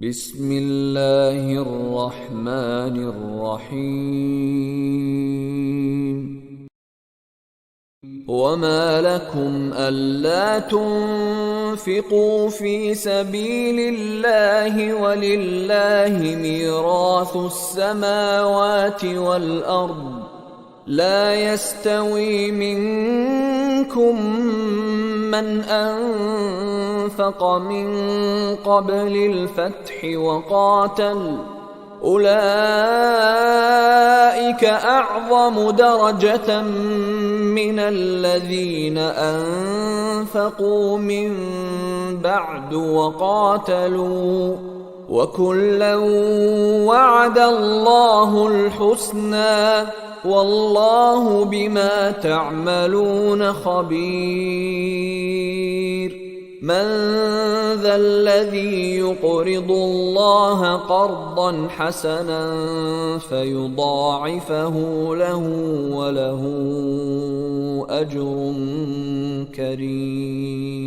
بسم الله الرحمن الرحيم وما لكم ألا تنفقوا في سبيل الله ولله ميراث السماوات والأرض لا يستوي منكم من أنفق من قبل الفتح وقاتل أولئك أعظم درجة من الذين أنفقوا من بعد وقاتلوا وكلا وعد الله الحسنى والله بما تعملون خبير من ذا الذي يقرض الله قرضا حسنا فيضاعفه له وله أجر كريم